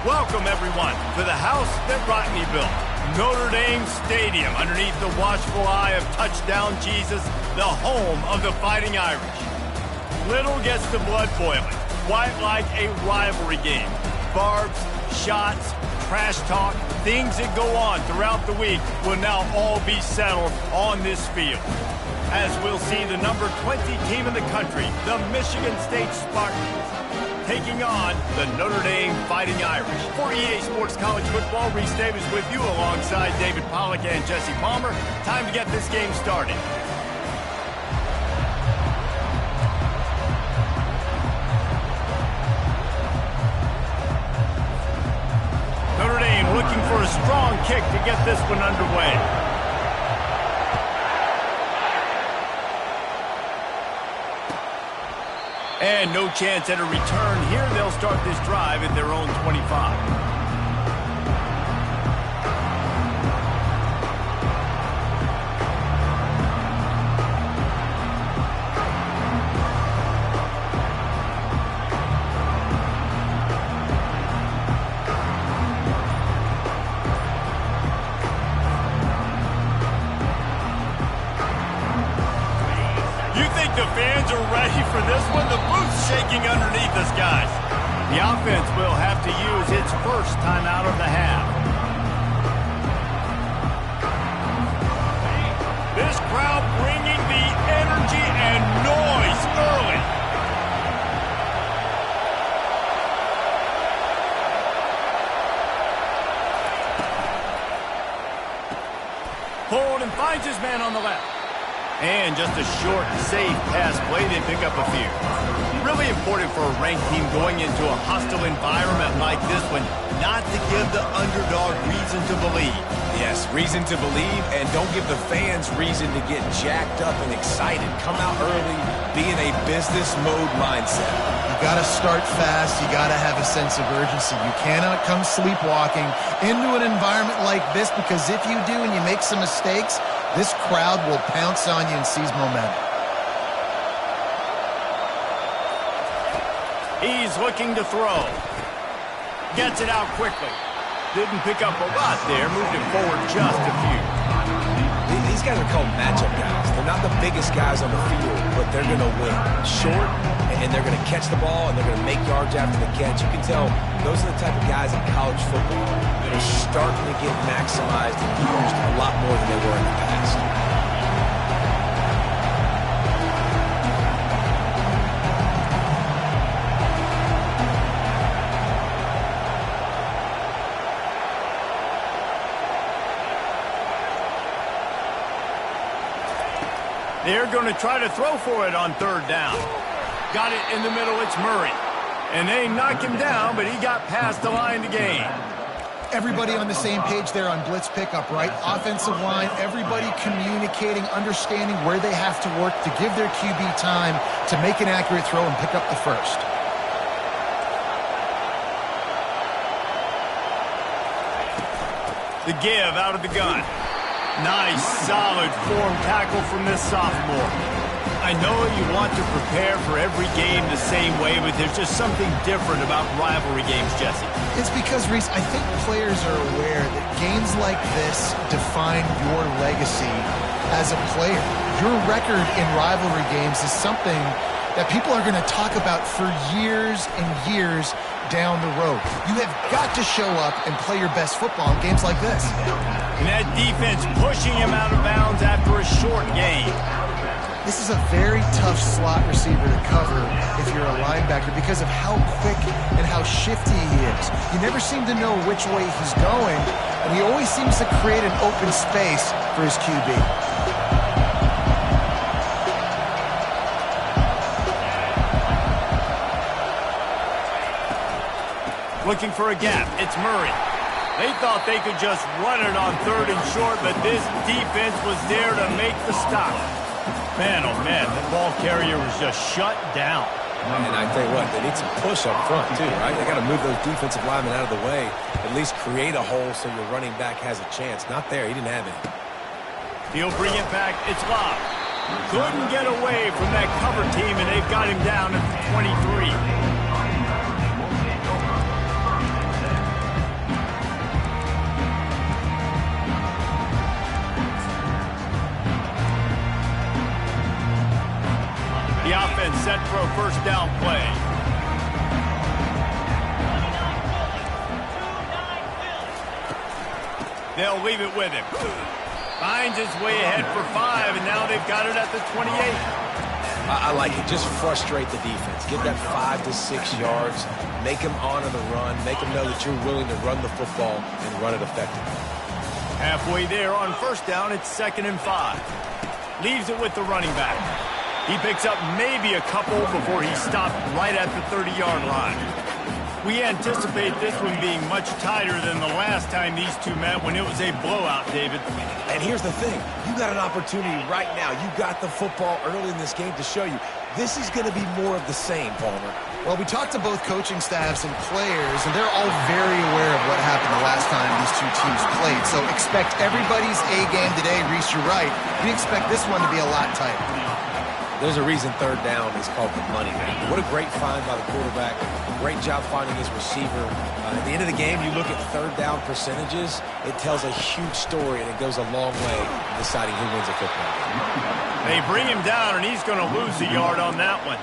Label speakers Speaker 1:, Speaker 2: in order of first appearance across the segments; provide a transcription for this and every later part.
Speaker 1: Welcome, everyone, to the house that Rodney built, Notre Dame Stadium, underneath the watchful eye of touchdown Jesus, the home of the Fighting Irish. Little gets the blood boiling, quite like a rivalry game. Barbs, shots, trash talk, things that go on throughout the week will now all be settled on this field. As we'll see the number 20 team in the country, the Michigan State Spartans, taking on the Notre Dame Fighting Irish. For EA Sports College Football, Reese Davis with you alongside David Pollack and Jesse Palmer. Time to get this game started. Notre Dame looking for a strong kick to get this one underway. And no chance at a return here. They'll start this drive at their own 25. The fans are ready for this one. The booth's shaking underneath us, guys. The offense will have to use its first timeout of the half. This crowd bringing the energy and noise early. Hold and finds his man on the left. And just a short, safe pass play, they pick up a few. Really important for a ranked team going into a hostile environment like this one, not to give the underdog reason to believe.
Speaker 2: Yes, reason to believe, and don't give the fans reason to get jacked up and excited. Come out early, be in a business mode mindset.
Speaker 3: You got to start fast. You got to have a sense of urgency. You cannot come sleepwalking into an environment like this, because if you do and you make some mistakes, this crowd will pounce on you and seize momentum.
Speaker 1: He's looking to throw. Gets it out quickly. Didn't pick up a lot there. Moved it forward just a few.
Speaker 2: These guys are called matchup guys. They're not the biggest guys on the field, but they're going to win. Short, and they're going to catch the ball, and they're going to make yards after the catch. You can tell those are the type of guys in college football that are starting to get maximized and used a lot more than they were in the past.
Speaker 1: They're going to try to throw for it on third down. Got it in the middle. It's Murray. And they knock him down, but he got past the line to gain.
Speaker 3: Everybody on the same page there on blitz pickup, right? Offensive line, everybody communicating, understanding where they have to work to give their QB time to make an accurate throw and pick up the first.
Speaker 1: The give out of the gun. Nice, solid form tackle from this sophomore. I know you want to prepare for every game the same way, but there's just something different about rivalry games, Jesse.
Speaker 3: It's because, Reese, I think players are aware that games like this define your legacy as a player. Your record in rivalry games is something that people are going to talk about for years and years down the road. You have got to show up and play your best football in games like this.
Speaker 1: And that defense pushing him out of bounds after a short gain.
Speaker 3: This is a very tough slot receiver to cover if you're a linebacker because of how quick and how shifty he is. You never seem to know which way he's going, and he always seems to create an open space for his QB.
Speaker 1: Looking for a gap. It's Murray. They thought they could just run it on third and short, but this defense was there to make the stop. Man, oh man, the ball carrier was just shut down.
Speaker 2: And I tell you what, they need some push up front too, right? They got to move those defensive linemen out of the way, at least create a hole so your running back has a chance. Not there. He didn't have it.
Speaker 1: He'll bring it back. It's Love. Couldn't get away from that cover team, and they've got him down at the 23. They'll leave it with him. Finds his way ahead for 5, and now they've got it at the 28.
Speaker 2: I like it. Just frustrate the defense. Give that 5 to 6 yards. Make them honor the run. Make them know that you're willing to run the football and run it effectively.
Speaker 1: Halfway there on first down, it's 2nd and 5. Leaves it with the running back. He picks up maybe a couple before he stopped right at the 30-yard line. We anticipate this one being much tighter than the last time these two met when it was a blowout, David.
Speaker 2: And here's the thing. You got an opportunity right now. You got the football early in this game to show you. This is going to be more of the same, Palmer.
Speaker 3: Well, we talked to both coaching staffs and players, and they're all very aware of what happened the last time these two teams played. So expect everybody's A game today. Reese, you're right. We expect this one to be a lot tighter.
Speaker 2: There's a reason 3rd down is called the money man. What a great find by the quarterback. Great job finding his receiver. At the end of the game, you look at 3rd down percentages. It tells a huge story, and it goes a long way in deciding who wins a football game.
Speaker 1: They bring him down, and he's going to lose a yard on that one.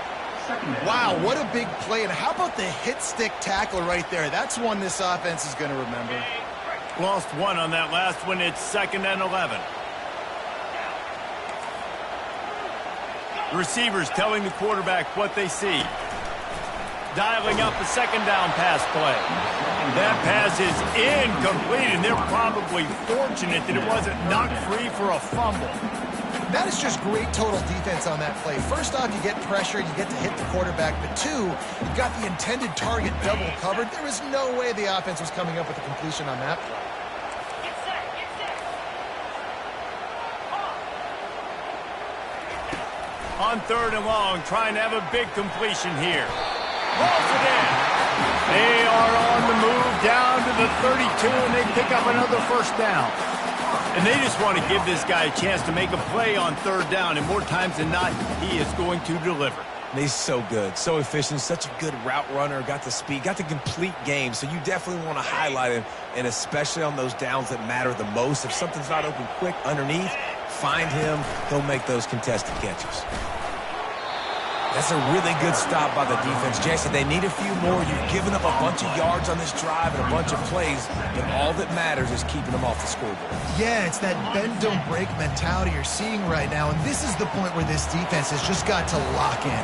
Speaker 3: Wow, what a big play. And how about the hit stick tackle right there? That's one this offense is going to remember.
Speaker 1: Lost 1 on that last one. It's 2nd and 11. Receivers telling the quarterback what they see. Dialing up a 2nd down pass play. That pass is incomplete, and they're probably fortunate that it wasn't knocked free for a fumble.
Speaker 3: That is just great total defense on that play. First off, you get pressure, you get to hit the quarterback. But 2, you got the intended target double covered. There was no way the offense was coming up with a completion on that play.
Speaker 1: On 3rd and long, trying to have a big completion here. Balls it in. They are on the move down to the 32, and they pick up another 1st down. And they just want to give this guy a chance to make a play on 3rd down, and more times than not, he is going to deliver.
Speaker 2: And he's so good, so efficient, such a good route runner, got the speed, got the complete game, so you definitely want to highlight him, and especially on those downs that matter the most. If something's not open quick underneath, find him, he'll make those contested catches. That's a really good stop by the defense. Jason, they need a few more. You've given up a bunch of yards on this drive and a bunch of plays, but all that matters is keeping them off the scoreboard.
Speaker 3: Yeah, it's that bend, don't break mentality you're seeing right now, and this is the point where this defense has just got to lock in.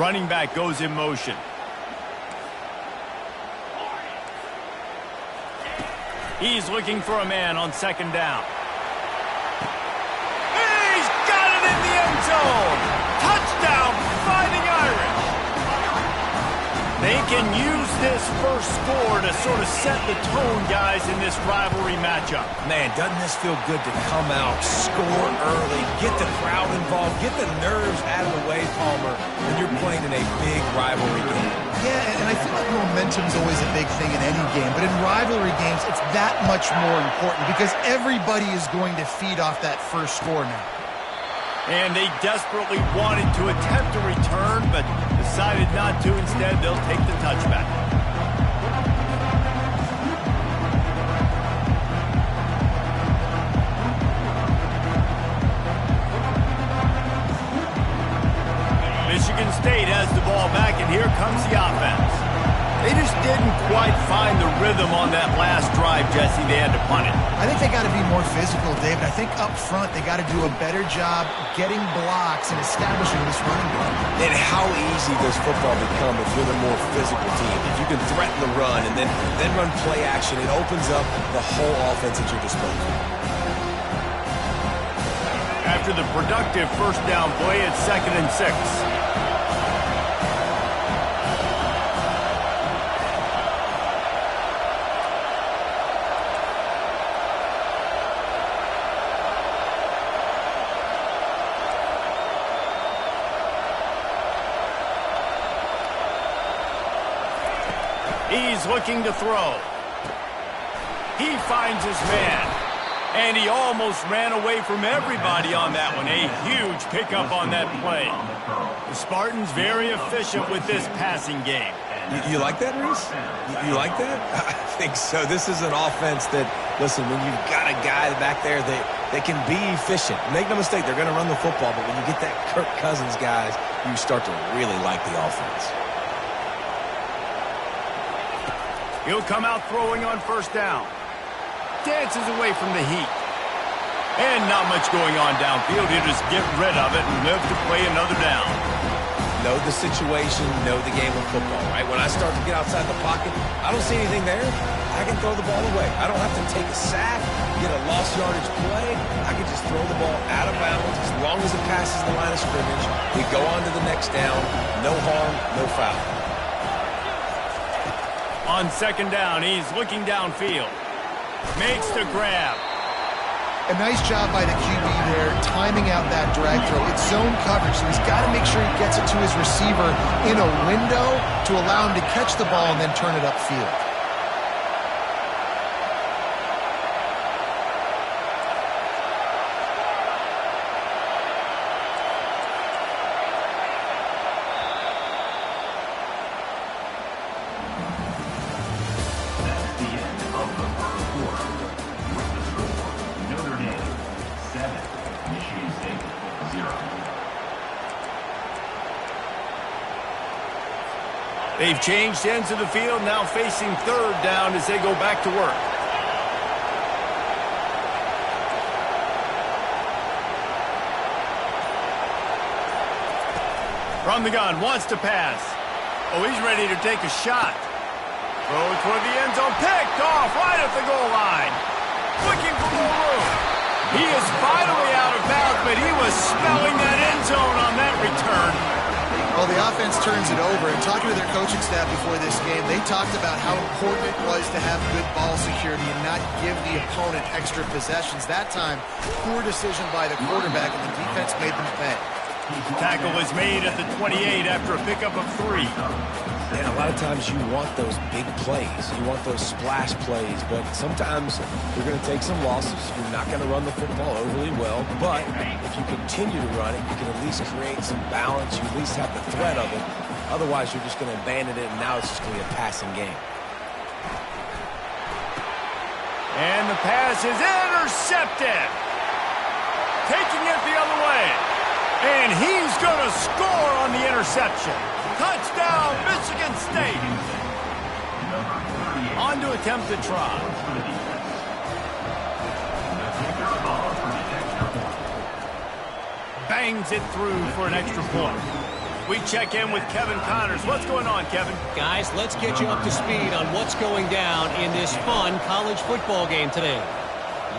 Speaker 1: Running back goes in motion. He's looking for a man on 2nd down. He's got it in the end zone. Touchdown, Fighting Irish. They can use this first score to sort of set the tone, guys, in this rivalry matchup.
Speaker 2: Man, doesn't this feel good to come out, score early, get the crowd involved, get the nerves out of the way, Palmer, when you're playing in a big rivalry game.
Speaker 3: Yeah, and I feel like momentum's always a big thing in any game, but in rivalry games, it's that much more important because everybody is going to feed off that first score now.
Speaker 1: And they desperately wanted to attempt a return, but decided not to. Instead, they'll take the touchback. Michigan State has the ball back, and here comes the offense. They just didn't quite find the rhythm on that last drive, Jesse. They had to punt it.
Speaker 3: I think they got to be more physical, David. I think up front they got to do a better job getting blocks and establishing this running game.
Speaker 2: And how easy does football become if you're the more physical team? If you can threaten the run and then run play action, it opens up the whole offense at your disposal.
Speaker 1: After the productive first down play, it's 2nd and 6. He's looking to throw. He finds his man. And he almost ran away from everybody on that one. A huge pickup on that play. The Spartans very efficient with this passing game.
Speaker 2: You like that, Reese? You like that? I think so. This is an offense that, listen, when you've got a guy back there, They can be efficient. Make no mistake, they're going to run the football, but when you get that Kirk Cousins, guys, you start to really like the offense.
Speaker 1: He'll come out throwing on first down. Dances away from the heat. And not much going on downfield. He'll just get rid of it and live to play another down.
Speaker 2: Know the situation, know the game of football, right? When I start to get outside the pocket, I don't see anything there. I can throw the ball away. I don't have to take a sack, get a lost yardage play. I can just throw the ball out of bounds as long as it passes the line of scrimmage. We go on to the next down. No harm, no foul.
Speaker 1: On second down, he's looking downfield. Makes the grab.
Speaker 3: A nice job by the QB there, timing out that drag throw. It's zone coverage, so he's got to make sure he gets it to his receiver in a window to allow him to catch the ball and then turn it upfield.
Speaker 1: They've changed ends of the field, now facing third down as they go back to work. From the gun, wants to pass. Oh, he's ready to take a shot. Throw toward the end zone, picked off right at the goal line. Looking for more room. He is finally out of bounds, but he was smelling that end zone on that return.
Speaker 3: Well, the offense turns it over, and talking to their coaching staff before this game, they talked about how important it was to have good ball security and not give the opponent extra possessions. That time, poor decision by the quarterback, and the defense made them pay.
Speaker 1: Tackle was made at the 28 after a pickup of 3.
Speaker 2: And a lot of times you want those big plays. You want those splash plays, but sometimes you're going to take some losses. You're not going to run the football overly well, but if you continue to run it, you can at least create some balance. You at least have the threat of it. Otherwise, you're just going to abandon it, and now it's just going to be a passing game.
Speaker 1: And the pass is intercepted. Taking it the other way. And he's going to score on the interception. Touchdown, Michigan State. On to attempt the try. Bangs it through for an extra point. We check in with Kevin Connors. What's going on, Kevin?
Speaker 4: Guys, let's get you up to speed on what's going down in this fun college football game today.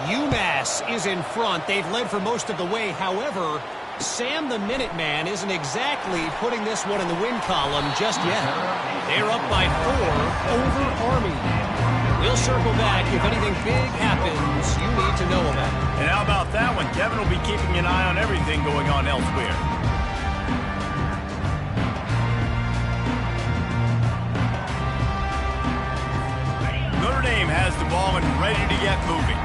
Speaker 4: UMass is in front. They've led for most of the way. However, Sam the Minuteman isn't exactly putting this one in the win column just yet. They're up by 4 over Army. We'll circle back if anything big happens you need to know about.
Speaker 1: And how about that one? Kevin will be keeping an eye on everything going on elsewhere. Notre Dame has the ball and ready to get moving.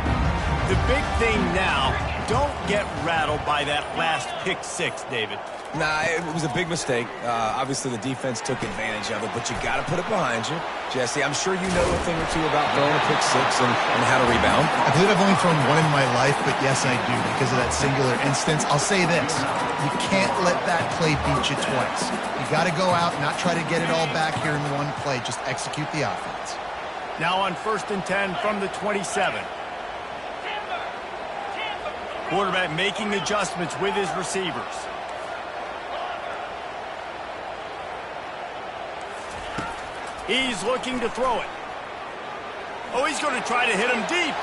Speaker 1: The big thing now, don't get rattled by that last pick 6, David.
Speaker 2: Nah, it was a big mistake. Obviously, the defense took advantage of it, but you got to put it behind you. Jesse, I'm sure you know a thing or two about throwing a pick 6 and how to rebound.
Speaker 3: I believe I've only thrown one in my life, but yes, I do because of that singular instance. I'll say this. You can't let that play beat you twice. You got to go out, not try to get it all back here in one play. Just execute the offense.
Speaker 1: Now on 1st and 10 from the 27. Quarterback making adjustments with his receivers. He's looking to throw it. Oh, he's going to try to hit him deep.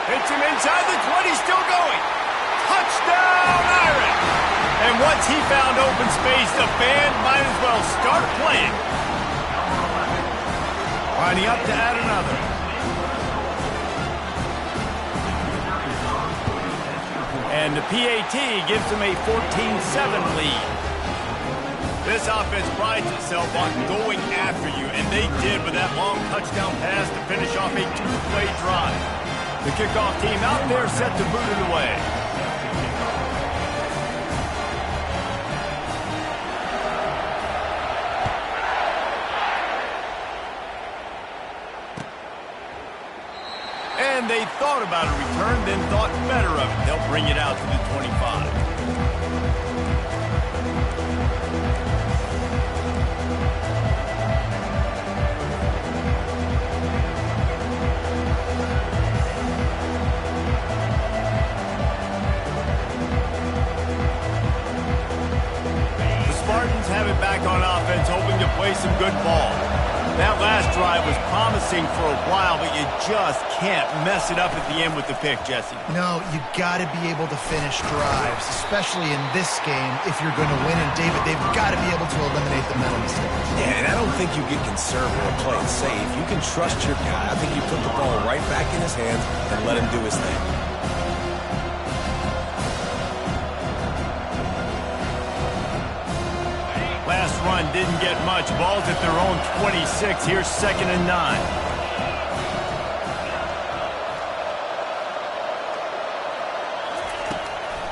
Speaker 1: Hits him inside the 20, still going. Touchdown, Irish! And once he found open space, the band might as well start playing. Winding up to add another. And the PAT gives them a 14-7 lead. This offense prides itself on going after you, and they did with that long touchdown pass to finish off a 2-play drive. The kickoff team out there set to boot it away. And And they thought about a return, then thought better of it. They'll bring it out to the 25. Spartans have it back on offense, hoping to play some good ball. That last drive was promising for a while, but you just can't mess it up at the end with the pick, Jesse.
Speaker 3: No, you got to be able to finish drives, especially in this game if you're going to win. And David, they've got to be able to eliminate the mental mistakes.
Speaker 2: Yeah, and I don't think you get conservative or play it safe. You can trust your guy. I think you put the ball right back in his hands and let him do his thing.
Speaker 1: Last run didn't get much. Ball's at their own 26. Here's 2nd and 9.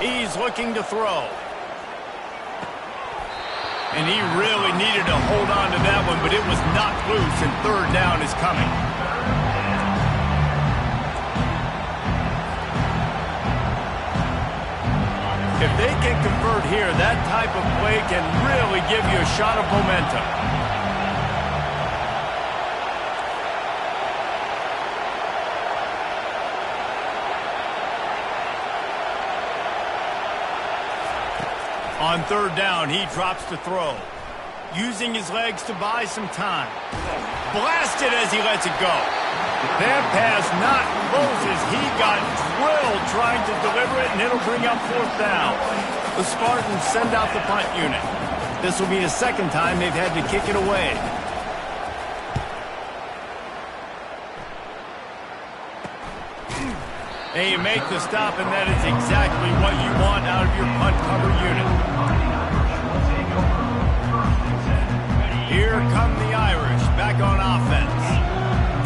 Speaker 1: He's looking to throw. And he really needed to hold on to that one, but it was knocked loose, and 3rd down is coming. If they can convert here, that type of play can really give you a shot of momentum. On 3rd down, he drops to throw. Using his legs to buy some time. Blasted as he lets it go. That pass not closes. He got drilled trying to deliver it, and it'll bring up 4th down. The Spartans send out the punt unit. This will be the 2nd time they've had to kick it away. And you make the stop, and that is exactly what you want out of your punt cover unit. Here come the Irish, back on offense.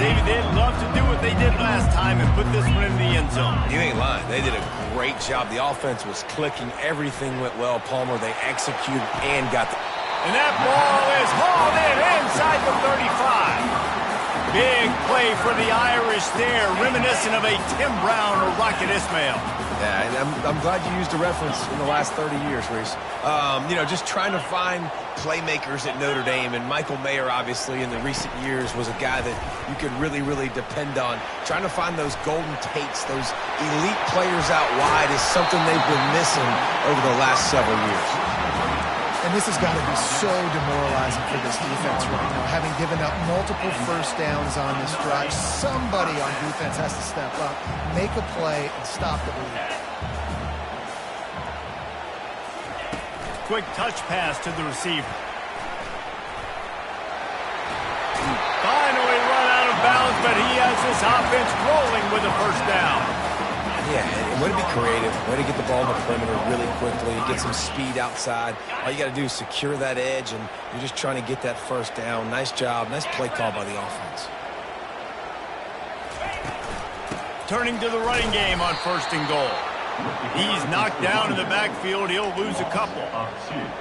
Speaker 1: David, they'd love to do what they did last time and put this one in the end zone.
Speaker 2: You ain't lying. They did a great job. The offense was clicking. Everything went well. Palmer, they executed and got the...
Speaker 1: And that ball is hauled in inside the 35. Big play for the Irish there, reminiscent of a Tim Brown or Rocket Ismail.
Speaker 2: Yeah, and I'm glad you used a reference in the last 30 years, Reese. You know, just trying to find playmakers at Notre Dame, and Michael Mayer, obviously, in the recent years, was a guy that you could really, really depend on. Trying to find those golden Tates, those elite players out wide is something they've been missing over the last several years.
Speaker 3: And this has got to be so demoralizing for this defense right now. Having given up multiple 1st downs on this drive, somebody on defense has to step up, make a play, and stop the bleed.
Speaker 1: Quick touch pass to the receiver. Finally run out of bounds, but he has this offense rolling with a 1st down.
Speaker 2: Yeah, and way to be creative, way to get the ball in the perimeter really quickly, get some speed outside. All you got to do is secure that edge, and you're just trying to get that 1st down. Nice job, nice play call by the offense.
Speaker 1: Turning to the running game on 1st and goal. He's knocked down in the backfield. He'll lose a couple.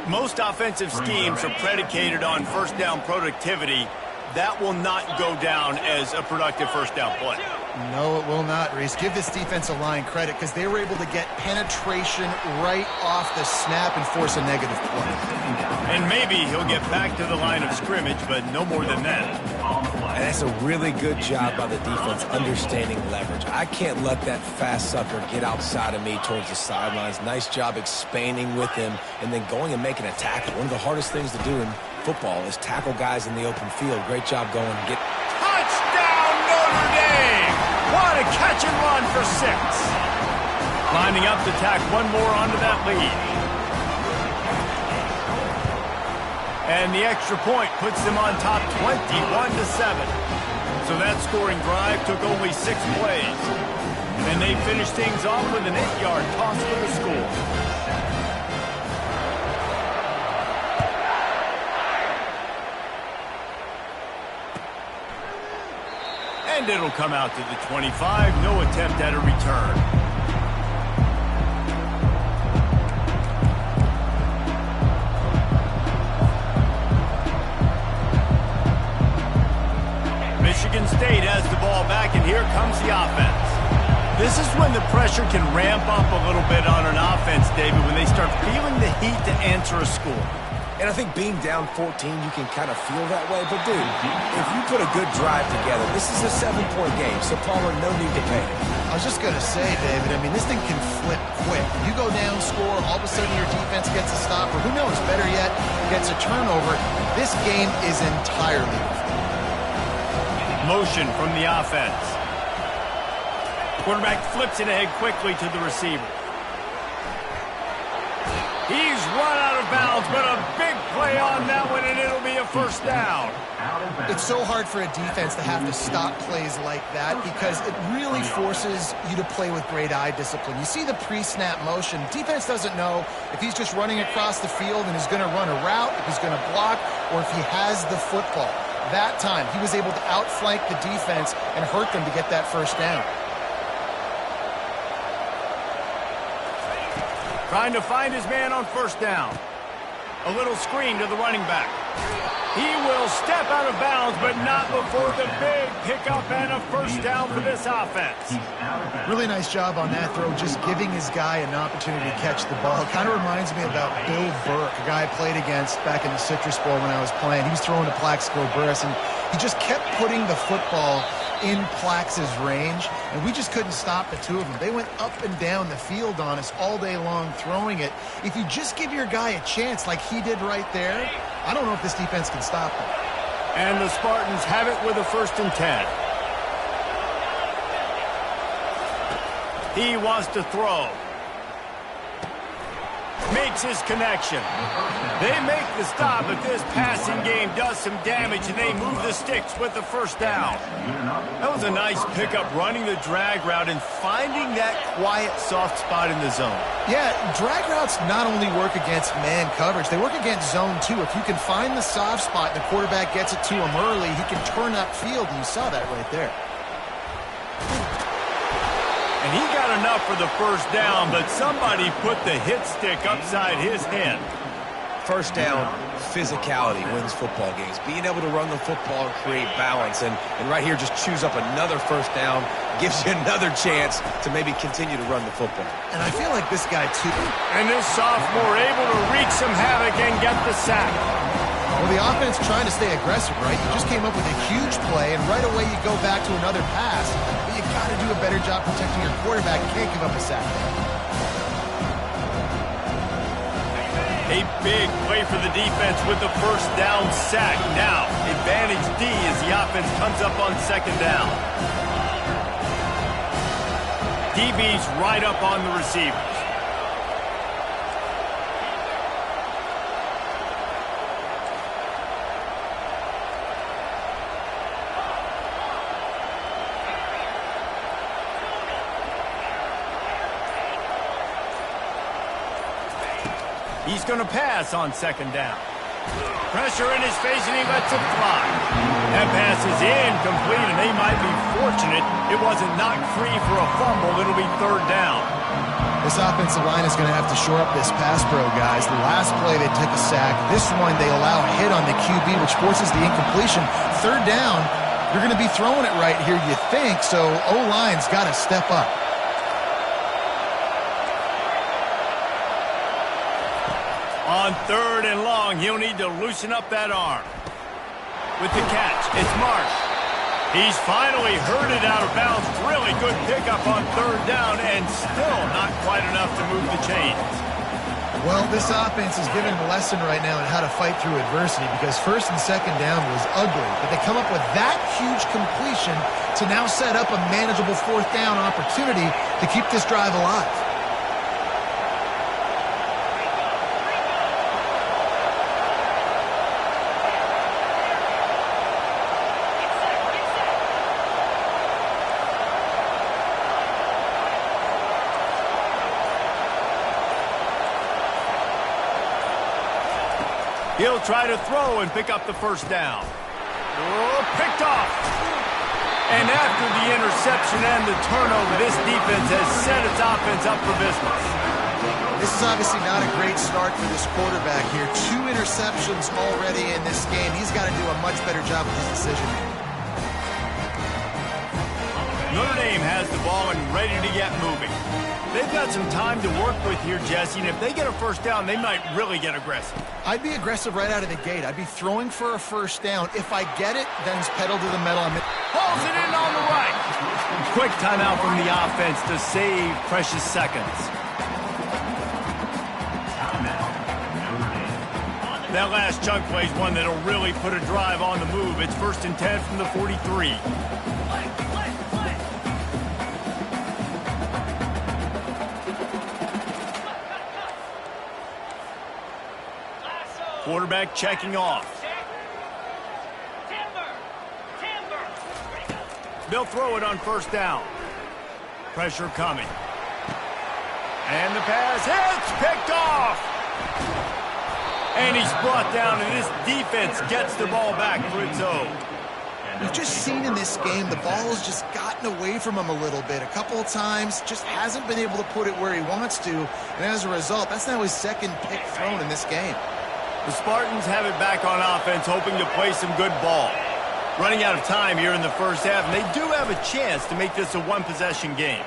Speaker 1: Most offensive schemes are predicated on 1st down productivity. That will not go down as a productive 1st down play.
Speaker 3: No, it will not, Reese. Give this defensive line credit because they were able to get penetration right off the snap and force a negative play.
Speaker 1: And maybe he'll get back to the line of scrimmage, but no more than that.
Speaker 2: And that's a really good job by the defense understanding leverage. I can't let that fast sucker get outside of me towards the sidelines. Nice job expanding with him and then going and making a tackle. One of the hardest things to do in football is tackle guys in the open field. Great job going and get...
Speaker 1: Touchdown, Notre Dame! What a catch and run for 6. Lining up to tack one more onto that lead. And the extra point puts them on top 21-7. So that scoring drive took only 6 plays. And they finished things off with an 8-yard toss for the score. And it'll come out to the 25. No attempt at a return. Michigan State has the ball back, and here comes the offense. This is when the pressure can ramp up a little bit on an offense, David, when they start feeling the heat to answer a score.
Speaker 2: And I think being down 14, you can kind of feel that way. But, dude, if you put a good drive together, this is a 7-point game, so Palmer, no need to panic.
Speaker 3: I was just going to say, David, I mean, this thing can flip quick. You go down, score, all of a sudden your defense gets a stop, or who knows, better yet, gets a turnover. This game is entirely different.
Speaker 1: Motion from the offense. Quarterback flips it ahead quickly to the receiver. He's run out of bounds, but a big play on that one, and it'll be a first down.
Speaker 3: It's so hard for a defense to have to stop plays like that because it really forces you to play with great eye discipline. You see the pre-snap motion. Defense doesn't know if he's just running across the field and is going to run a route, if he's going to block, or if he has the football. That time, he was able to outflank the defense and hurt them to get that first down.
Speaker 1: Trying to find his man on first down. A little screen to the running back. He will step out of bounds, but not before the big pickup and a first down for this offense.
Speaker 3: Really nice job on that throw, just giving his guy an opportunity to catch the ball. It kind of reminds me about Bill Burke, a guy I played against back in the Citrus Bowl when I was playing. He was throwing to Plaxico Burress, and he just kept putting the football in Plax's range, and we just couldn't stop the two of them. They went up and down the field on us all day long throwing it. If you just give your guy a chance like he did right there, I don't know if this defense can stop him.
Speaker 1: And the Spartans have it with a 1st and 10. He wants to throw. Makes his connection. They make the stop, but this passing game does some damage, and they move the sticks with the first down. That was a nice pickup, running the drag route and finding that quiet, soft spot in the zone.
Speaker 3: Yeah, drag routes not only work against man coverage, they work against zone too. If you can find the soft spot and the quarterback gets it to him early, he can turn upfield, and you saw that right there.
Speaker 1: And he got enough for the first down, but somebody put the hit stick upside his head.
Speaker 2: First down, physicality wins football games. Being able to run the football and create balance. And right here, just choose up another first down, gives you another chance to maybe continue to run the football.
Speaker 3: And I feel like this guy, too.
Speaker 1: And this sophomore able to wreak some havoc and get the sack.
Speaker 3: Well, the offense trying to stay aggressive, right? You just came up with a huge play, and right away you go back to another pass. But you got to do a better job protecting your quarterback. You can't give up a sack.
Speaker 1: A big play for the defense with the first down sack. Now, advantage D as the offense comes up on 2nd down. DB's right up on the receivers. He's going to pass on 2nd down. Pressure in his face, and he lets it fly. That pass is incomplete, and they might be fortunate it wasn't knocked free for a fumble. It'll be 3rd down.
Speaker 3: This offensive line is going to have to shore up this pass pro, guys. The last play, they took a sack. This one, they allow a hit on the QB, which forces the incompletion. 3rd down, you're going to be throwing it right here, you think, so O-line's got to step up.
Speaker 1: On 3rd and long, he'll need to loosen up that arm. With the catch, it's Marsh. He's finally herded out of bounds. Really good pickup on 3rd down, and still not quite enough to move the chains.
Speaker 3: Well, this offense is given a lesson right now on how to fight through adversity because 1st and 2nd down was ugly, but they come up with that huge completion to now set up a manageable 4th down opportunity to keep this drive alive.
Speaker 1: He'll try to throw and pick up the first down. Oh, picked off. And after the interception and the turnover, this defense has set its offense up for business.
Speaker 3: This is obviously not a great start for this quarterback here. 2 interceptions already in this game. He's got to do a much better job with his decision making.
Speaker 1: Notre Dame has the ball and ready to get moving. They've got some time to work with here, Jesse, and if they get a first down, they might really get aggressive.
Speaker 3: I'd be aggressive right out of the gate. I'd be throwing for a first down. If I get it, then it's pedal to the metal.
Speaker 1: Hauls it in on the right. Quick timeout from the offense to save precious seconds. That last chunk play is one that'll really put a drive on the move. It's 1st and 10 from the 43. Quarterback checking off. They'll throw it on first down. Pressure coming. And the pass hits, picked off. And he's brought down, and this defense gets the ball back for its own.
Speaker 3: We've just seen in this game the ball has just gotten away from him a little bit. A couple of times, just hasn't been able to put it where he wants to. And as a result, that's now his second pick thrown in this game.
Speaker 1: The Spartans have it back on offense, hoping to play some good ball. Running out of time here in the first half, and they do have a chance to make this a one-possession game.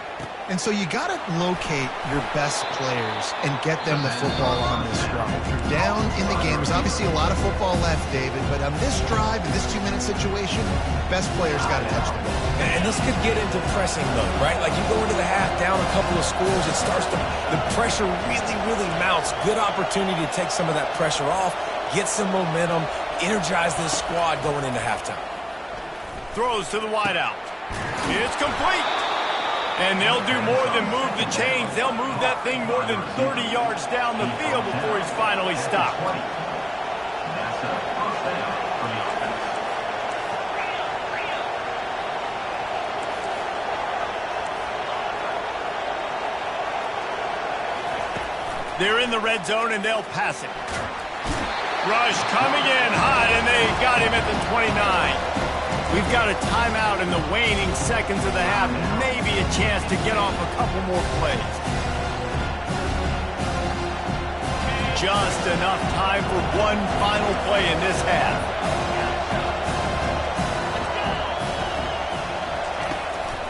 Speaker 3: And so you got to locate your best players and get them the football on this drive. You're down in the game. There's obviously a lot of football left, David, but on this drive, in this 2-minute situation, best players got to touch the ball.
Speaker 2: And this could get into pressing mode, right? Like you go into the half, down a couple of scores, it starts to, the pressure really mounts. Good opportunity to take some of that pressure off, get some momentum, energize this squad going into halftime.
Speaker 1: Throws to the wideout. It's complete. And they'll do more than move the chains. They'll move that thing more than 30 yards down the field before he's finally stopped. They're in the red zone, and they'll pass it. Rush coming in hot, and they got him at the 29. We've got a timeout in the waning seconds of the half. Maybe a chance to get off a couple more plays. Just enough time for one final play in this half.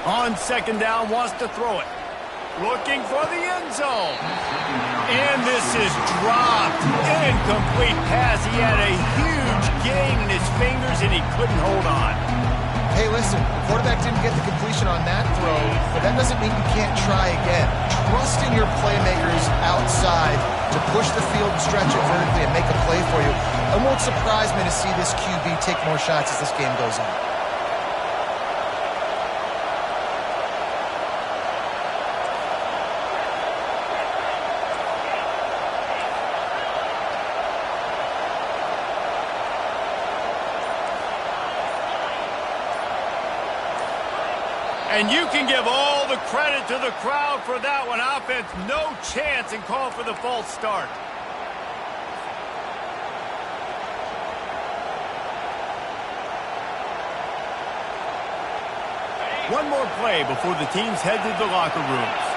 Speaker 1: On second down, wants to throw it. Looking for the end zone. And this is dropped. Incomplete pass. He had a huge gain in his fingers, and he couldn't hold on.
Speaker 3: Hey, listen, the quarterback didn't get the completion on that throw, but that doesn't mean you can't try again. Trust in your playmakers outside to push the field and stretch it vertically and make a play for you. It won't surprise me to see this QB take more shots as this game goes on.
Speaker 1: And you can give all the credit to the crowd for that one. Offense, no chance, and call for the false start. One more play before the teams head to the locker rooms.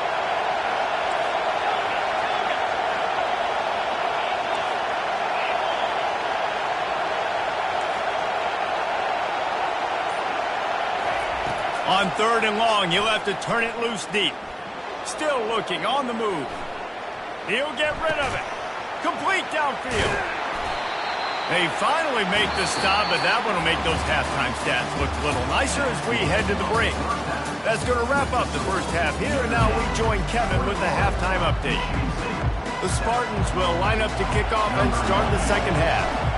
Speaker 1: On third and long, he'll have to turn it loose deep. Still looking, on the move. He'll get rid of it. Complete downfield. They finally make the stop, but that one will make those halftime stats look a little nicer as we head to the break. That's going to wrap up the first half here, and now we join Kevin with the halftime update. The Spartans will line up to kick off and start the second half.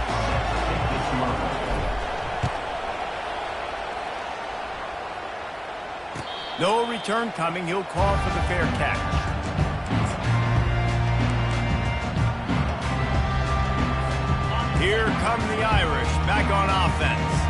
Speaker 1: No return coming. He'll call for the fair catch. Here come the Irish back on offense.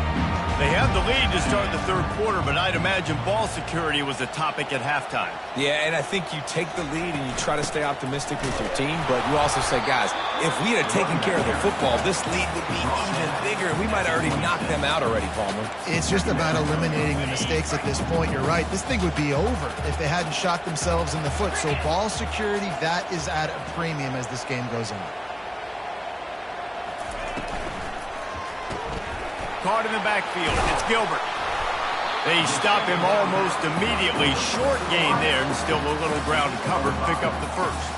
Speaker 1: They have the lead to start the third quarter, but I'd imagine ball security was a topic at halftime.
Speaker 2: Yeah, and I think you take the lead and you try to stay optimistic with your team, but you also say, guys, if we had taken care of the football, this lead would be even bigger. We might have already knocked them out already, Palmer.
Speaker 3: It's just about eliminating the mistakes at this point. You're right. This thing would be over if they hadn't shot themselves in the foot. So ball security, that is at a premium as this game goes on.
Speaker 1: Caught in the backfield. It's Gilbert. They stop him almost immediately. Short gain there, and still a little ground covered to pick up the first.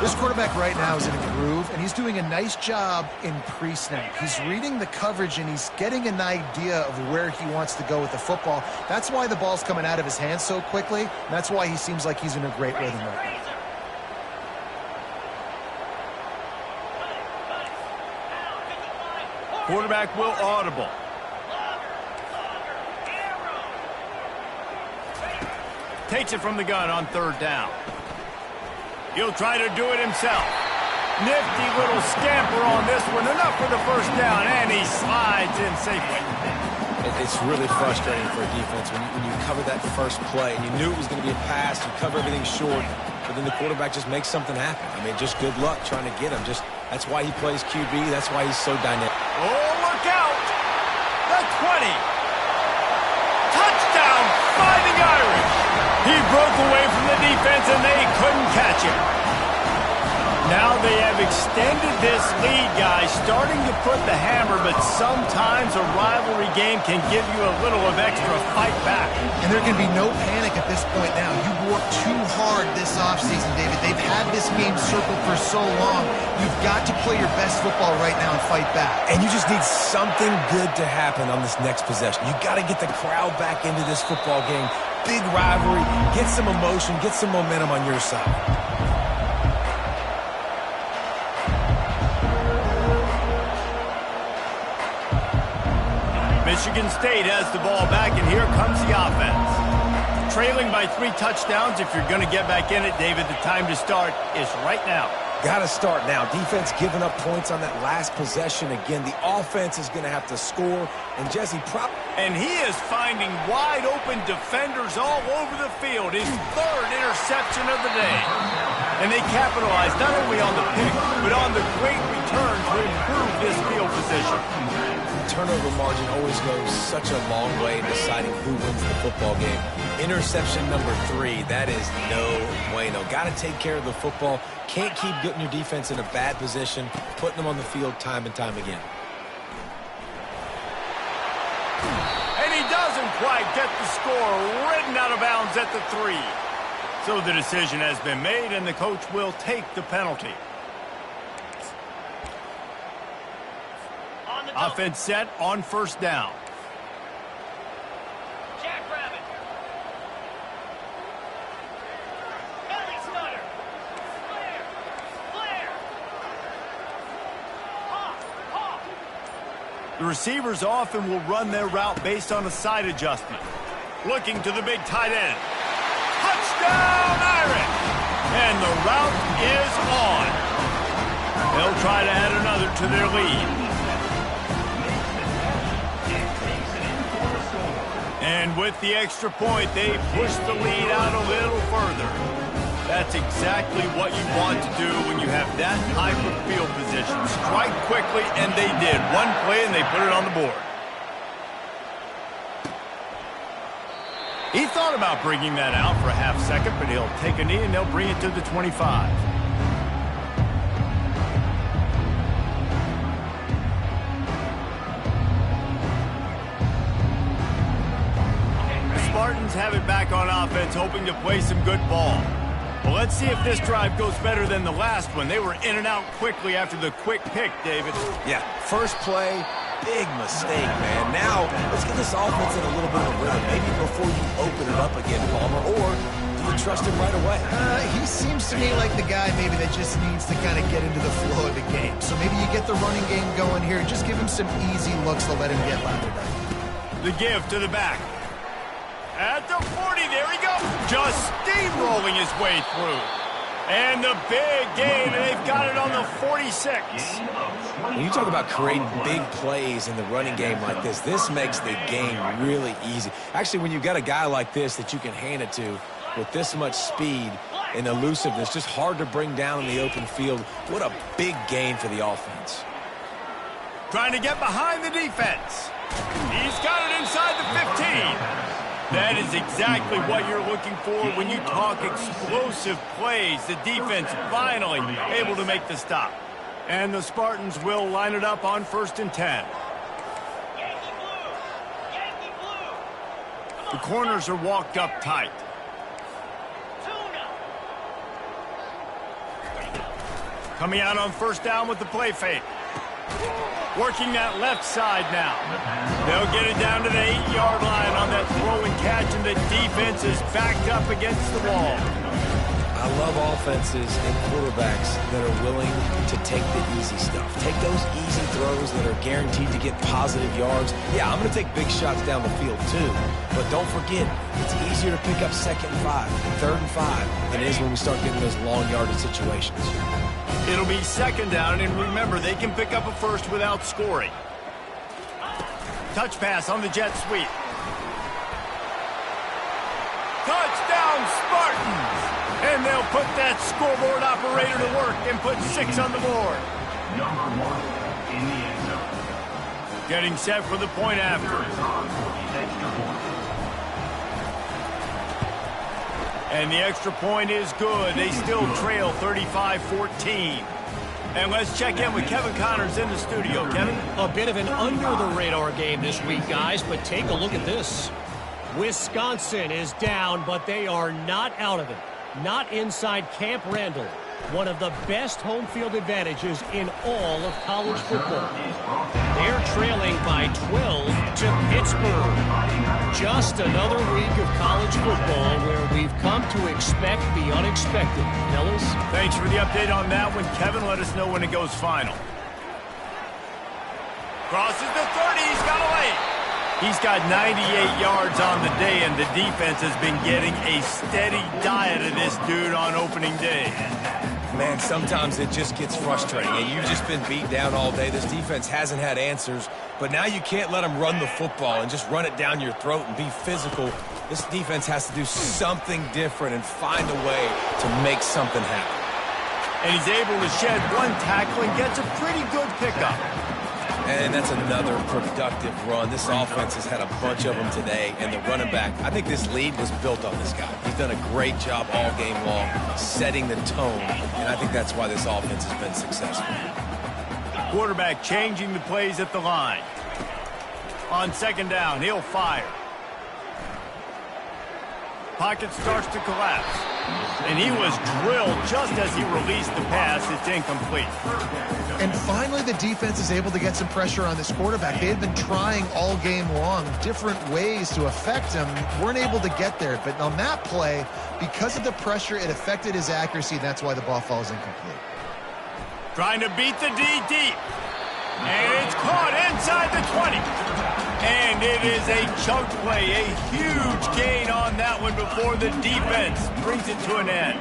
Speaker 3: This quarterback right now is in a groove, and he's doing a nice job in pre-snap. He's reading the coverage, and he's getting an idea of where he wants to go with the football. That's why the ball's coming out of his hands so quickly, and that's why he seems like he's in a great rhythm right now.
Speaker 1: Quarterback will audible. Takes it from the gun on third down. He'll try to do it himself. Nifty little scamper on this one. Enough for the first down, and he slides in safely.
Speaker 2: It's really frustrating for a defense when you cover that first play. And you knew it was going to be a pass. You cover everything short, but then the quarterback just makes something happen. I mean, just good luck trying to get him. That's why he plays QB. That's why he's so dynamic.
Speaker 1: Oh, look out! The 20. Touchdown, Fighting Irish. He broke away from the defense, and they couldn't catch him. Now they have extended this lead, guys, starting to put the hammer, but sometimes a rivalry game can give you a little of extra fight back.
Speaker 3: And there can be no panic at this point now. You've worked too hard this offseason, David. They've had this game circled for so long. You've got to play your best football right now and fight back.
Speaker 2: And you just need something good to happen on this next possession. You got to get the crowd back into this football game. Big rivalry. Get some emotion. Get some momentum on your side.
Speaker 1: Michigan State has the ball back, and here comes the offense. Trailing by 3 touchdowns. If you're going to get back in it, David, the time to start is right now.
Speaker 2: Got to start now. Defense giving up points on that last possession. Again, the offense is going to have to score. And Jesse,
Speaker 1: and he is finding wide-open defenders all over the field. His 3rd interception of the day. And they capitalized not only on the pick, but on the great return to improve this field position.
Speaker 2: Turnover margin always goes such a long way in deciding who wins the football game. Interception number 3, that is no bueno. Got to take care of the football. Can't keep getting your defense in a bad position, putting them on the field time and time again.
Speaker 1: And he doesn't quite get the score. Ridden out of bounds at the 3. So the decision has been made, and the coach will take the penalty. Offense set on first down.
Speaker 5: Jackrabbit. Ellie Stunner. Flare. Hawk.
Speaker 1: The receivers often will run their route based on a side adjustment. Looking to the big tight end. Touchdown, Irish! And the route is on. They'll try to add another to their lead. And with the extra point, they push the lead out a little further. That's exactly what you want to do when you have that type of field position. Strike quickly, and they did. One play, and they put it on the board. He thought about bringing that out for a half second, but he'll take a knee, and they'll bring it to the 25. Spartans have it back on offense, hoping to play some good ball. Well, let's see if this drive goes better than the last one. They were in and out quickly after the quick pick, David.
Speaker 2: Yeah, first play, big mistake, man. Now, let's get this offense in a little bit of a rhythm. Maybe before you open it up again, Palmer, or do you trust him right away?
Speaker 3: He seems to me like the guy maybe that just needs to kind of get into the flow of the game. So maybe you get the running game going here. Just give him some easy looks to let him get lathered up.
Speaker 1: The give to the back. At the 40, there he goes. Just steamrolling his way through. And the big gain, and they've got it on the 46.
Speaker 2: When you talk about creating big plays in the running game like this makes the game really easy. Actually, when you've got a guy like this that you can hand it to with this much speed and elusiveness, just hard to bring down in the open field, what a big gain for the offense.
Speaker 1: Trying to get behind the defense. He's got it inside the 15. That is exactly what you're looking for when you talk explosive plays. The defense finally able to make the stop. And the Spartans will line it up on 1st and 10.
Speaker 5: Yankee blue.
Speaker 1: The corners are walked up tight. Coming out on first down with the play fake. Working that left side now. They'll get it down to the 8-yard line on that throw and catch, and the defense is backed up against the wall.
Speaker 2: I love offenses and quarterbacks that are willing to take the easy stuff. Take those easy throws that are guaranteed to get positive yards. Yeah, I'm going to take big shots down the field too. But don't forget, it's easier to pick up 2nd and 5, 3rd and 5 than it is when we start getting those long yardage situations.
Speaker 1: It'll be 2nd down, and remember, they can pick up a first without scoring. Touch pass on the jet sweep. Touchdown, Spartans! And they'll put that scoreboard operator to work and put 6 on the board.
Speaker 6: Number 1 in the end zone.
Speaker 1: Getting set for the point after. And the extra point is good. They still trail 35-14. And let's check in with Kevin Connors in the studio. Kevin?
Speaker 4: A bit of an under-the-radar game this week, guys, but take a look at this. Wisconsin is down, but they are not out of it. Not inside Camp Randall, one of the best home field advantages in all of college football. They're trailing by 12 to Pittsburgh. Just another week of college football where we've come to expect the unexpected. Fellas?
Speaker 1: Thanks for the update on that one, Kevin. Let us know when it goes final. Crosses the 30. He's got away. He's got 98 yards on the day, and the defense has been getting a steady diet of this dude on opening day.
Speaker 2: Man, sometimes it just gets frustrating, and you've just been beat down all day. This defense hasn't had answers, but now you can't let them run the football and just run it down your throat and be physical. This defense has to do something different and find a way to make something happen.
Speaker 1: And he's able to shed one tackle and gets a pretty good pickup.
Speaker 2: And that's another productive run. This offense has had a bunch of them today, and the running back, I think this lead was built on this guy. He's done a great job all game long setting the tone, and I think that's why this offense has been successful.
Speaker 1: Quarterback changing the plays at the line. On 2nd down, he'll fire. Pocket starts to collapse. And he was drilled just as he released the pass. It's incomplete.
Speaker 3: And finally, the defense is able to get some pressure on this quarterback. They had been trying all game long different ways to affect him. Weren't able to get there. But on that play, because of the pressure, it affected his accuracy. That's why the ball falls incomplete.
Speaker 1: Trying to beat the D deep. And it's caught inside the 20. And it is a chunk play, a huge gain on that one before the defense brings it to an end.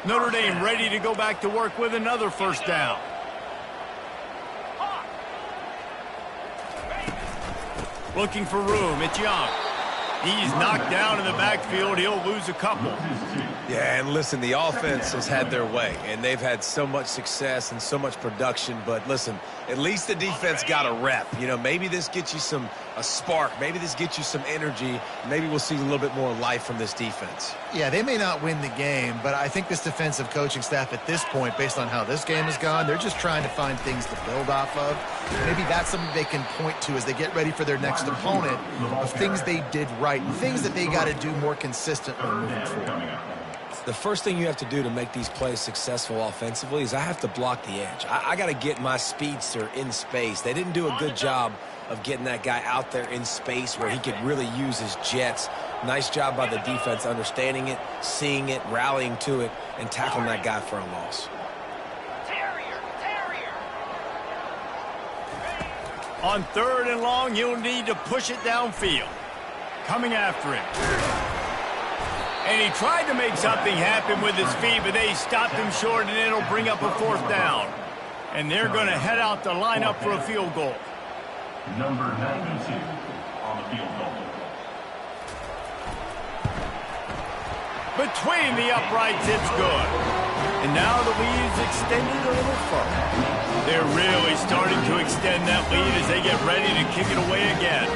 Speaker 1: Notre Dame ready to go back to work with another 1st down. Looking for room, it's Young. He's knocked down in the backfield. He'll lose a couple.
Speaker 2: Yeah, and listen, the offense has had their way, and they've had so much success and so much production. But listen, at least the defense got a rep. You know, maybe this gets you a spark. Maybe this gets you some energy. Maybe we'll see a little bit more life from this defense.
Speaker 3: Yeah, they may not win the game, but I think this defensive coaching staff at this point, based on how this game has gone, they're just trying to find things to build off of. Maybe that's something they can point to as they get ready for their next opponent of things they did right and things that they got to do more consistently moving forward.
Speaker 2: The first thing you have to do to make these plays successful offensively is I have to block the edge. I got to get my speedster in space. They didn't do a good job of getting that guy out there in space where he could really use his jets. Nice job by the defense understanding it, seeing it, rallying to it, and tackling that guy for a loss.
Speaker 1: On 3rd and long, he'll need to push it downfield. Coming after him. And he tried to make something happen with his feet, but they stopped him short, and it'll bring up a 4th down. And they're going to head out to line up for a field goal.
Speaker 6: Number 92 on the field goal.
Speaker 1: Between the uprights, it's good. And now the lead is extended a little further. They're really starting to extend that lead as they get ready to kick it away again.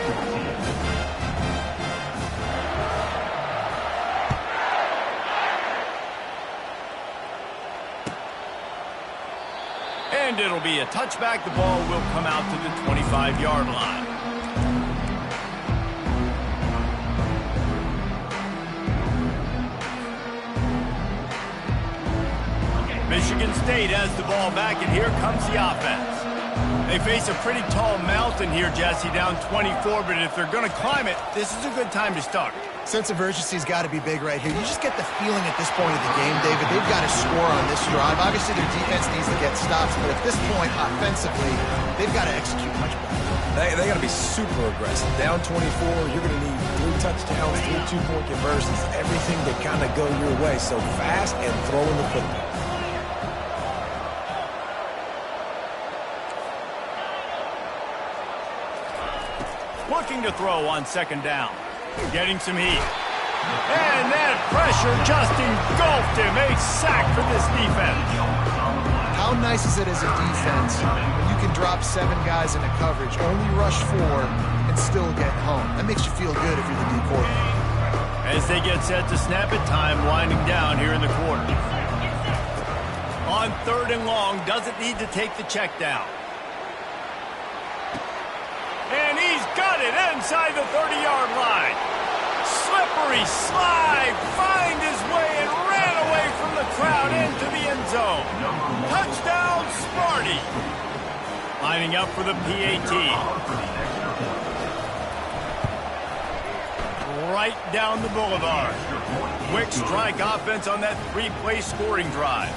Speaker 1: And it'll be a touchback. The ball will come out to the 25-yard line. Michigan State has the ball back, and here comes the offense. They face a pretty tall mountain here, Jesse, down 24, but if they're going to climb it, this is a good time to start.
Speaker 3: Sense of urgency's got to be big right here. You just get the feeling at this point of the game, David, they've got to score on this drive. Obviously, their defense needs to get stops, but at this point, offensively, they've got to execute much better.
Speaker 2: They got to be super aggressive. Down 24, you're going to need 3 touchdowns, 3 two-point conversions, everything to kind of go your way. So fast and throwing the football.
Speaker 1: Looking to throw on second down. Getting some heat. And that pressure just engulfed him. A sack for this defense.
Speaker 3: How nice is it as a defense when you can drop 7 guys into coverage, only rush 4, and still get home? That makes you feel good if you're the D quarterback.
Speaker 1: As they get set to snap it, time winding down here in the quarter. On 3rd and long, doesn't need to take the check down. And he's got it inside the 30-yard line. Slippery slide, find his way and ran away from the crowd into the end zone. Touchdown, Sparty. Lining up for the PAT. Right down the boulevard. Quick strike offense on that 3-play scoring drive.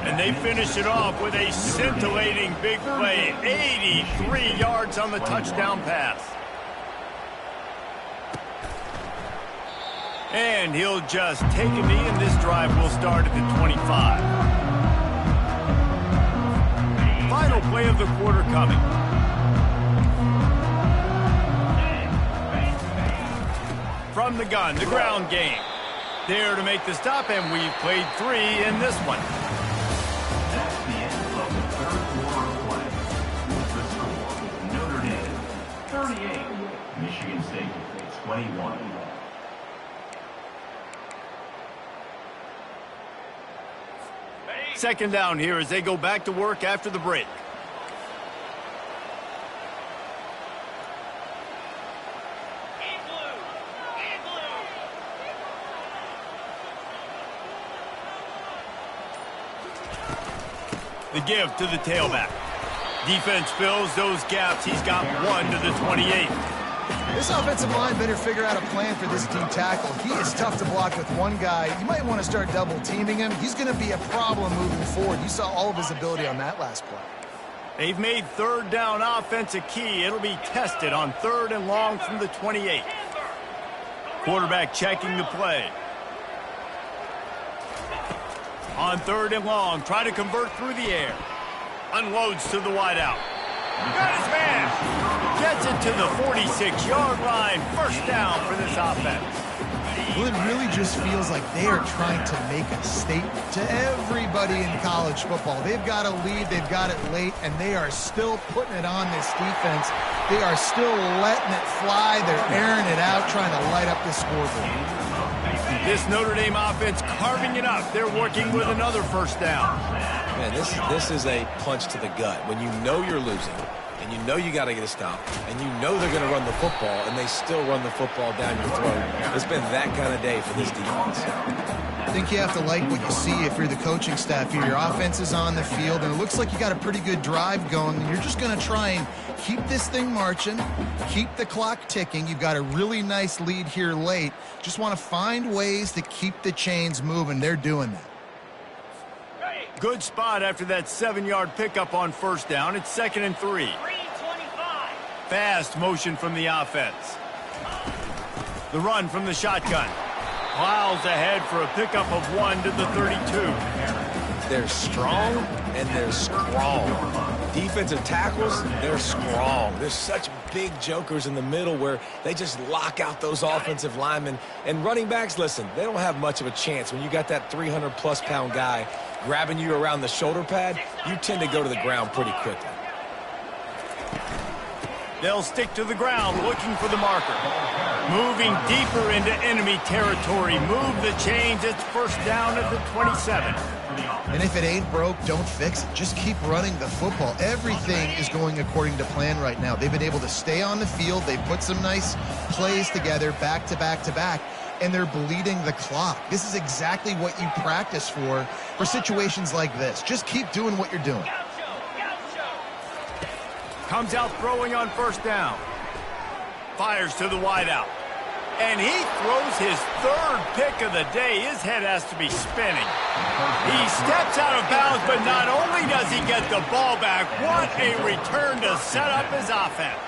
Speaker 1: And they finish it off with a scintillating big play. 83 yards on the touchdown pass. And he'll just take a knee, and this drive will start at the 25. Final play of the quarter coming. From the gun, the ground game. There to make the stop, and we've played 3 in this one.
Speaker 6: That's the end of the third quarter of play. The score, Notre Dame 38, Michigan State 21.
Speaker 1: Second down here as they go back to work after the break. The give to the tailback. Defense fills those gaps. He's got 1 to the 28.
Speaker 3: This offensive line better figure out a plan for this D tackle. He is tough to block with one guy. You might want to start double teaming him. He's going to be a problem moving forward. You saw all of his ability on that last play.
Speaker 1: They've made 3rd down offense a key. It'll be tested on 3rd and long from the 28. Quarterback checking the play. On 3rd and long, try to convert through the air. Unloads to the wideout. Got his man. Gets it to the 46-yard line. First down for this offense.
Speaker 3: Well, it really just feels like they are trying to make a statement to everybody in college football. They've got a lead, they've got it late, and they are still putting it on this defense. They are still letting it fly. They're airing it out, trying to light up the scoreboard.
Speaker 1: This Notre Dame offense carving it up. They're working with another first down.
Speaker 2: Man, this is a punch to the gut. When you know you're losing, and you know you got to get a stop, and you know they're going to run the football, and they still run the football down your throat. It's been that kind of day for this defense.
Speaker 3: I think you have to like what you see if you're the coaching staff here. Your offense is on the field, and it looks like you got a pretty good drive going. You're just going to try and keep this thing marching, keep the clock ticking. You've got a really nice lead here late. Just want to find ways to keep the chains moving. They're doing that.
Speaker 1: Good spot after that 7-yard pickup on first down. It's 2nd and 3. Fast motion from the offense. The run from the shotgun. Plows ahead for a pickup of 1 to the 32.
Speaker 2: They're strong and they're strong. Defensive tackles, they're strong. There's such big jokers in the middle where they just lock out those offensive linemen. And running backs, listen, they don't have much of a chance. When you got that 300-plus pound guy grabbing you around the shoulder pad, you tend to go to the ground pretty quickly.
Speaker 1: They'll stick to the ground looking for the marker. Moving deeper into enemy territory. Move the chains. It's first down at the 27.
Speaker 3: And if it ain't broke, don't fix it. Just keep running the football. Everything is going according to plan right now. They've been able to stay on the field. They put some nice plays together back to back to back. and they're bleeding the clock. This is exactly what you practice for situations like this. Just keep doing what you're doing.
Speaker 1: Comes out throwing on first down. Fires to the wideout. And he throws his third pick of the day. His head has to be spinning. He steps out of bounds, but not only does he get the ball back, what a return to set up his offense.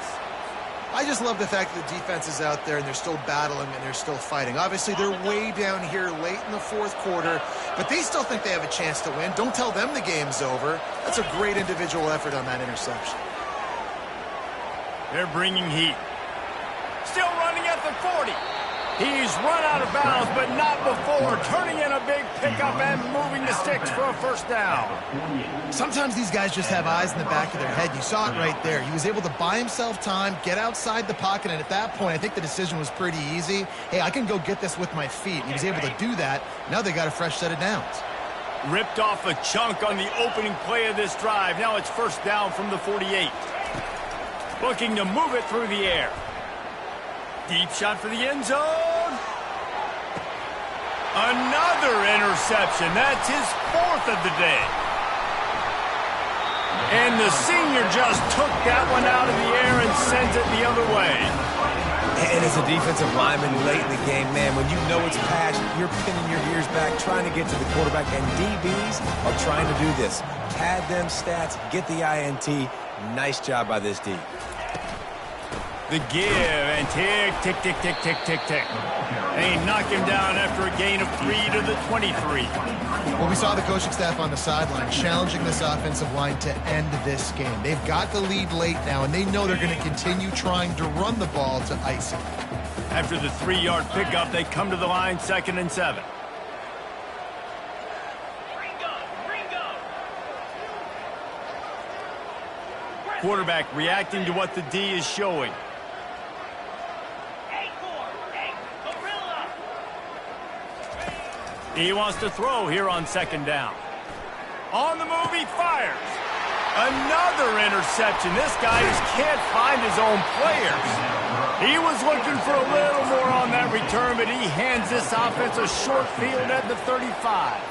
Speaker 3: I just love the fact that the defense is out there and they're still battling and they're still fighting. Obviously, they're way down here late in the fourth quarter, but they still think they have a chance to win. Don't tell them the game's over. That's a great individual effort on that interception.
Speaker 1: They're bringing heat. Still running at the 40. He's run out of bounds, but not before turning in a big pickup and moving the sticks for a first down.
Speaker 3: Sometimes these guys just have eyes in the back of their head. You saw it right there. He was able to buy himself time, get outside the pocket, and at that point, I think the decision was pretty easy. Hey, I can go get this with my feet. He was able to do that. Now they got a fresh set of downs.
Speaker 1: Ripped off a chunk on the opening play of this drive. Now it's first down from the 48. Looking to move it through the air. Deep shot for the end zone. Another interception. That's his fourth of the day. And the senior just took that one out of the air and sends it the other way.
Speaker 2: And as a defensive lineman late in the game, man, when you know it's pass, you're pinning your ears back, trying to get to the quarterback, and DBs are trying to do this. Pad them stats, get the INT. Nice job by this D.
Speaker 1: The give, and tick, tick, tick, tick, tick, tick, tick. They knock him down after a gain of 3 to the 23.
Speaker 3: Well, we saw the coaching staff on the sideline challenging this offensive line to end this game. They've got the lead late now, and they know they're going to continue trying to run the ball to ice it.
Speaker 1: After the 3-yard pickup, they come to the line, 2nd and 7. Quarterback reacting to what the D is showing. He wants to throw here on 2nd down. On the move, he fires. Another interception. This guy just can't find his own players. He was looking for a little more on that return, but he hands this offense a short field at the 35.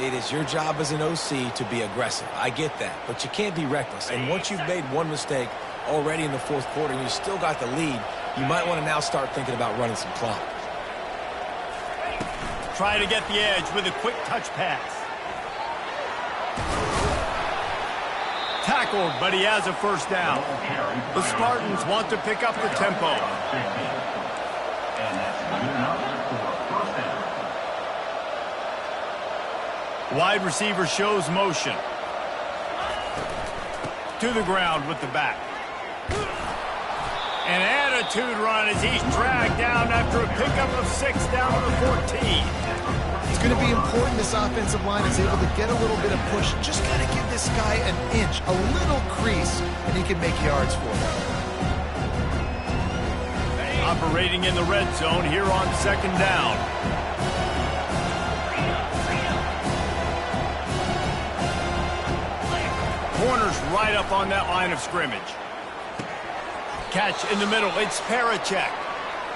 Speaker 2: It is your job as an OC to be aggressive. I get that, but you can't be reckless. And once you've made one mistake already in the fourth quarter and you still got the lead, you might want to now start thinking about running some clock.
Speaker 1: Try to get the edge with a quick touch pass. Tackled, but he has a first down. The Spartans want to pick up the tempo.
Speaker 6: And that's good enough for a first down.
Speaker 1: Wide receiver shows motion. To the ground with the back. An attitude run as he's dragged down after a pickup of 6 down to the 14.
Speaker 3: It's going to be important this offensive line is able to get a little bit of push. Just got to give this guy an inch, a little crease, and he can make yards for him.
Speaker 1: Operating in the red zone here on 2nd down. Corners right up on that line of scrimmage. Catch in the middle. It's Parachek.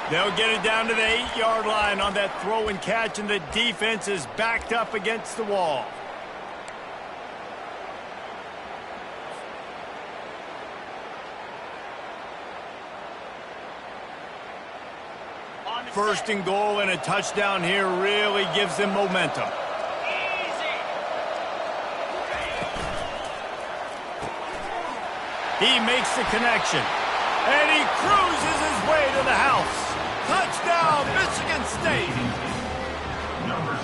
Speaker 1: They'll get it down to the 8-yard line on that throw and catch, and the defense is backed up against the wall. First and goal and a touchdown here really gives them momentum. He makes the connection, and he cruises his way to the house. Touchdown, Michigan State.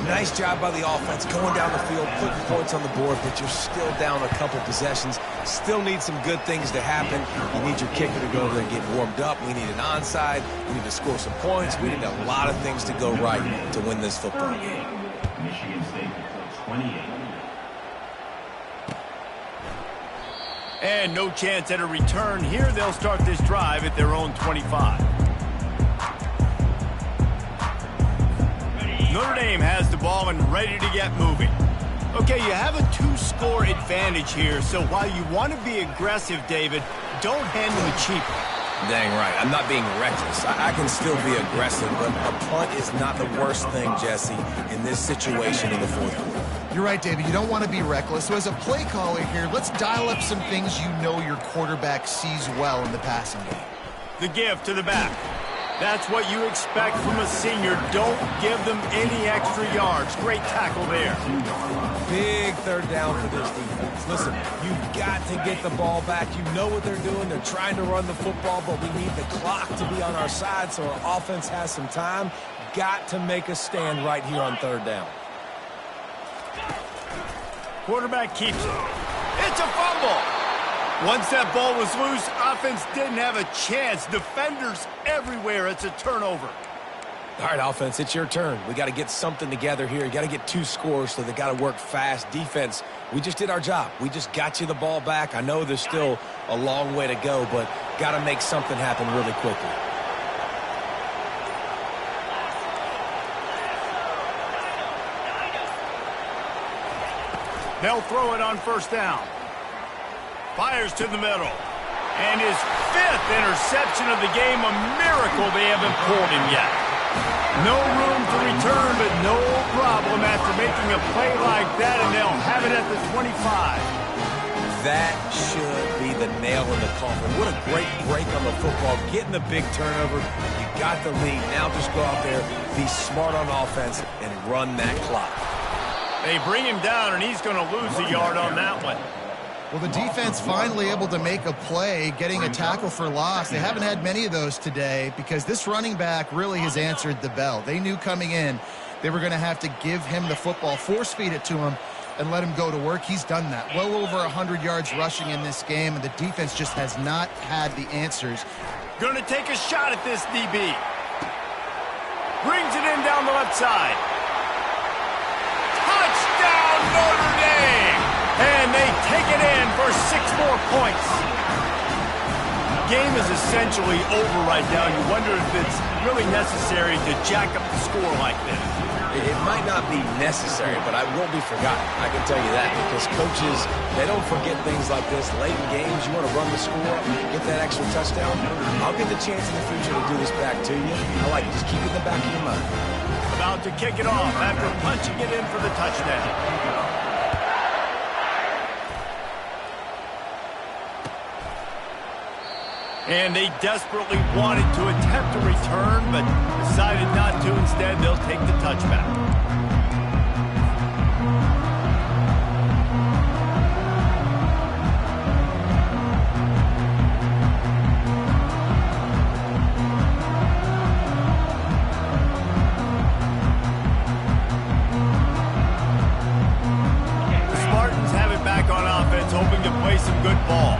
Speaker 2: Nice job by the offense going down the field, putting points on the board, but you're still down a couple possessions. Still need some good things to happen. You need your kicker to go over there and get warmed up. We need an onside. We need to score some points. We need a lot of things to go right to win this football game.
Speaker 6: Michigan State with 28.
Speaker 1: And no chance at a return here. They'll start this drive at their own 25. Notre Dame has the ball and ready to get moving. Okay, you have a 2-score advantage here, so while you want to be aggressive, David, don't handle it cheaply.
Speaker 2: Dang right. I'm not being reckless. I can still be aggressive, but a punt is not the worst thing, Jesse, in this situation in the fourth quarter.
Speaker 3: You're right, David. You don't want to be reckless. So as a play caller here, let's dial up some things you know your quarterback sees well in the passing game.
Speaker 1: The give to the back. That's what you expect from a senior. Don't give them any extra yards. Great tackle there.
Speaker 2: Big third down for this defense. Listen, you've got to get the ball back. You know what they're doing. They're trying to run the football, but we need the clock to be on our side so our offense has some time. Got to make a stand right here on third down.
Speaker 1: Quarterback keeps it. It's a fumble. Once that ball was loose, offense didn't have a chance. Defenders everywhere. It's a turnover.
Speaker 2: All right, offense, it's your turn. We got to get something together here. You got to get 2 scores, so they got to work fast. Defense, we just did our job. We just got you the ball back. I know there's still a long way to go, but got to make something happen really quickly.
Speaker 1: They'll throw it on first down. Fires to the middle. And his 5th interception of the game. A miracle they haven't pulled him yet. No room to return, but no problem after making a play like that, and they'll have it at the 25.
Speaker 2: That should be the nail in the coffin. What a great break on the football. Getting the big turnover. You got the lead. Now just go out there, be smart on offense, and run that clock.
Speaker 1: They bring him down, and he's going to lose a yard on that one.
Speaker 3: Well, the defense finally able to make a play, getting a tackle for loss. They haven't had many of those today because this running back really has answered the bell. They knew coming in they were going to have to give him the football, force feed it to him, and let him go to work. He's done that. Well over 100 yards rushing in this game, and the defense just has not had the answers.
Speaker 1: Going to take a shot at this DB. Brings it in down the left side. Touchdown, Notre Dame! And they take it in for 6 more points. Game is essentially over right now. You wonder if it's really necessary to jack up the score like this.
Speaker 2: It might not be necessary, but it won't be forgotten. I can tell you that because coaches, they don't forget things like this. Late in games, you want to run the score, get that extra touchdown. I'll get the chance in the future to do this back to you. I like it. Just keep it in the back of your mind.
Speaker 1: About to kick it off after punching it in for the touchdown. And they desperately wanted to attempt a return, but decided not to. Instead, they'll take the touchback. The Spartans have it back on offense, hoping to play some good ball.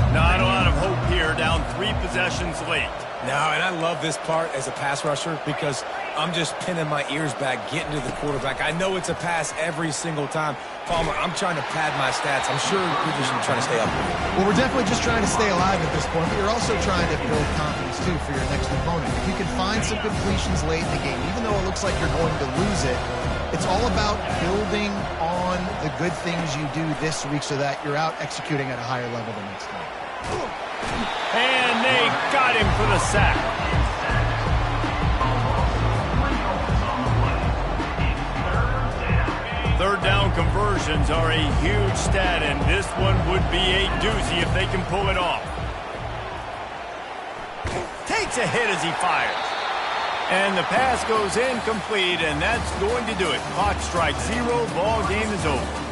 Speaker 1: Not a lot of hope here, down 3 possessions late.
Speaker 2: No, and I love this part as a pass rusher because I'm just pinning my ears back, getting to the quarterback. I know it's a pass every single time. Palmer, I'm trying to pad my stats. I'm sure you're just trying to stay up.
Speaker 3: Well, we're definitely just trying to stay alive at this point, but you're also trying to build confidence, too, for your next opponent. If you can find some completions late in the game, even though it looks like you're going to lose it, it's all about building on the good things you do this week so that you're out executing at a higher level the next time.
Speaker 1: And they got him for the sack. Third down conversions are a huge stat, and this one would be a doozy if they can pull it off. Takes a hit as he fires. And the pass goes incomplete, and that's going to do it. Clock strikes 0. Ball game is over.